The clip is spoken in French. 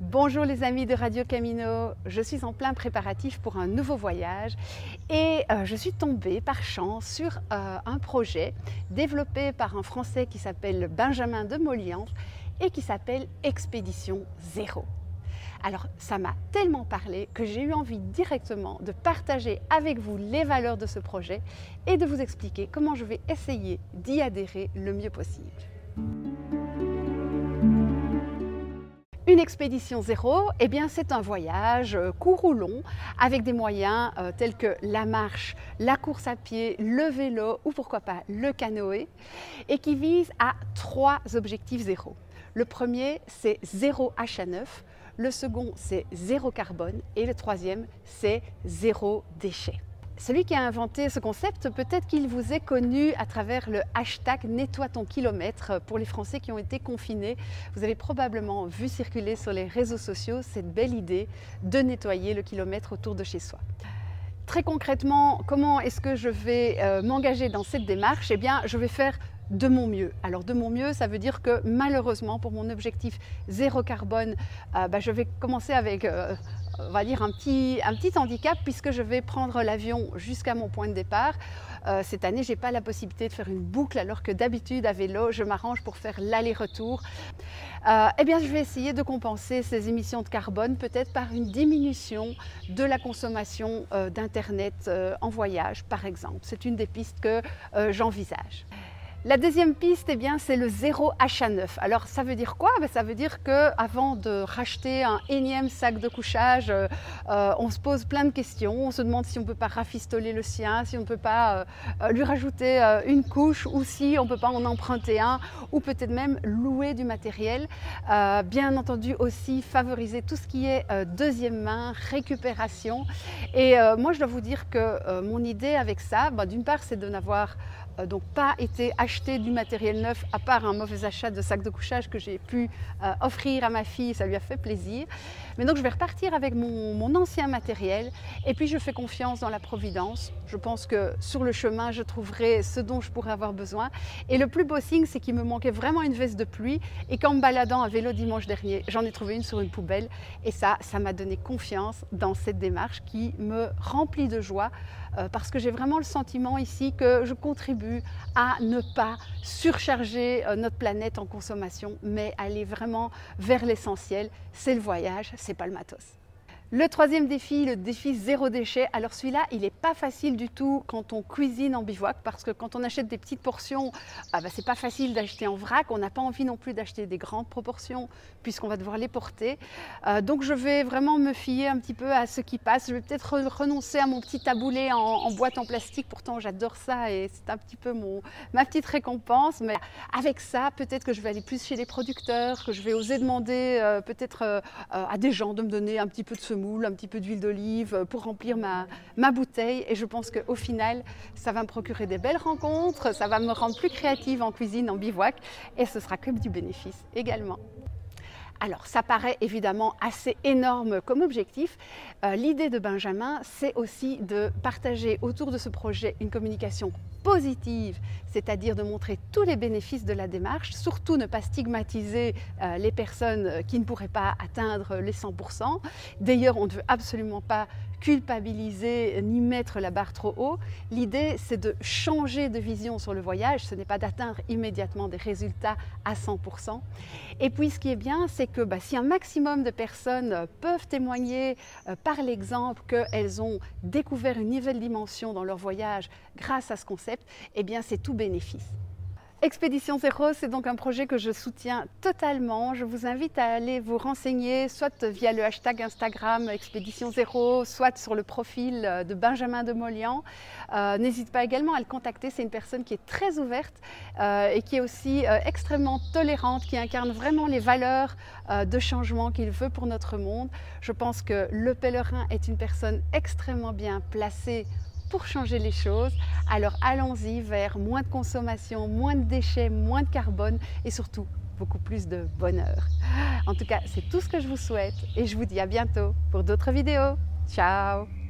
Bonjour les amis de Radio Camino, je suis en plein préparatif pour un nouveau voyage et je suis tombée par chance sur un projet développé par un Français qui s'appelle Benjamin de Molians et qui s'appelle Expédition Zéro. Alors ça m'a tellement parlé que j'ai eu envie directement de partager avec vous les valeurs de ce projet et de vous expliquer comment je vais essayer d'y adhérer le mieux possible. Une expédition zéro, eh bien c'est un voyage court ou long avec des moyens tels que la marche, la course à pied, le vélo ou pourquoi pas le canoë et qui vise à 3 objectifs zéro. Le premier c'est zéro HA9, le second c'est zéro carbone et le troisième c'est zéro déchet. Celui qui a inventé ce concept, peut-être qu'il vous est connu à travers le hashtag Nettoie ton kilomètre pour les Français qui ont été confinés. Vous avez probablement vu circuler sur les réseaux sociaux cette belle idée de nettoyer le kilomètre autour de chez soi. Très concrètement, comment est-ce que je vais m'engager dans cette démarche? Eh bien, je vais faire de mon mieux. Alors de mon mieux, ça veut dire que malheureusement pour mon objectif zéro carbone, je vais commencer avec on va dire un petit handicap puisque je vais prendre l'avion jusqu'à mon point de départ. Cette année, je n'ai pas la possibilité de faire une boucle alors que d'habitude à vélo, je m'arrange pour faire l'aller-retour. Eh bien, je vais essayer de compenser ces émissions de carbone peut-être par une diminution de la consommation d'Internet en voyage, par exemple. C'est une des pistes que j'envisage. La deuxième piste, eh bien, c'est le zéro HA9. Alors, ça veut dire quoi? Ça veut dire qu'avant de racheter un énième sac de couchage, on se pose plein de questions. On se demande si on ne peut pas rafistoler le sien, si on ne peut pas lui rajouter une couche ou si on ne peut pas en emprunter un ou peut-être même louer du matériel. Bien entendu aussi favoriser tout ce qui est deuxième main, récupération. Et moi, je dois vous dire que mon idée avec ça, d'une part, c'est de n'avoir donc pas été acheter du matériel neuf à part un mauvais achat de sac de couchage que j'ai pu offrir à ma fille, ça lui a fait plaisir. Mais donc je vais repartir avec mon ancien matériel et puis je fais confiance dans la providence. Je pense que sur le chemin je trouverai ce dont je pourrais avoir besoin. Et le plus beau signe, c'est qu'il me manquait vraiment une veste de pluie et qu'en me baladant à vélo dimanche dernier, j'en ai trouvé une sur une poubelle et ça m'a donné confiance dans cette démarche qui me remplit de joie parce que j'ai vraiment le sentiment ici que je contribue à ne pas surcharger notre planète en consommation, mais aller vraiment vers l'essentiel, c'est le voyage, c'est pas le matos. Le troisième défi, le défi zéro déchet. Alors celui-là, il n'est pas facile du tout quand on cuisine en bivouac parce que quand on achète des petites portions, c'est pas facile d'acheter en vrac. On n'a pas envie non plus d'acheter des grandes proportions puisqu'on va devoir les porter. Donc je vais vraiment me fier un petit peu à ce qui passe. Je vais peut-être renoncer à mon petit taboulé en boîte en plastique. Pourtant, j'adore ça et c'est un petit peu ma petite récompense. Mais avec ça, peut-être que je vais aller plus chez les producteurs, que je vais oser demander peut-être à des gens de me donner un petit peu de semoule, un petit peu d'huile d'olive pour remplir ma bouteille et je pense qu'au final ça va me procurer des belles rencontres, ça va me rendre plus créative en cuisine, en bivouac et ce sera que du bénéfice également. Alors ça paraît évidemment assez énorme comme objectif. L'idée de Benjamin, c'est aussi de partager autour de ce projet une communication positive, c'est-à-dire de montrer tous les bénéfices de la démarche, surtout ne pas stigmatiser les personnes qui ne pourraient pas atteindre les 100%. D'ailleurs, on ne veut absolument pas culpabiliser ni mettre la barre trop haut. L'idée, c'est de changer de vision sur le voyage, ce n'est pas d'atteindre immédiatement des résultats à 100%. Et puis, ce qui est bien, c'est que si un maximum de personnes peuvent témoigner par l'exemple qu'elles ont découvert une nouvelle dimension dans leur voyage grâce à ce concept, eh bien, c'est tout bénéfice. Expédition Zéro, c'est donc un projet que je soutiens totalement. Je vous invite à aller vous renseigner, soit via le hashtag Instagram Expédition Zéro, soit sur le profil de Benjamin de Molians. N'hésite pas également à le contacter, c'est une personne qui est très ouverte et qui est aussi extrêmement tolérante, qui incarne vraiment les valeurs de changement qu'il veut pour notre monde. Je pense que le pèlerin est une personne extrêmement bien placée pour changer les choses. Alors allons-y vers moins de consommation, moins de déchets, moins de carbone et surtout beaucoup plus de bonheur. En tout cas, c'est tout ce que je vous souhaite et je vous dis à bientôt pour d'autres vidéos. Ciao!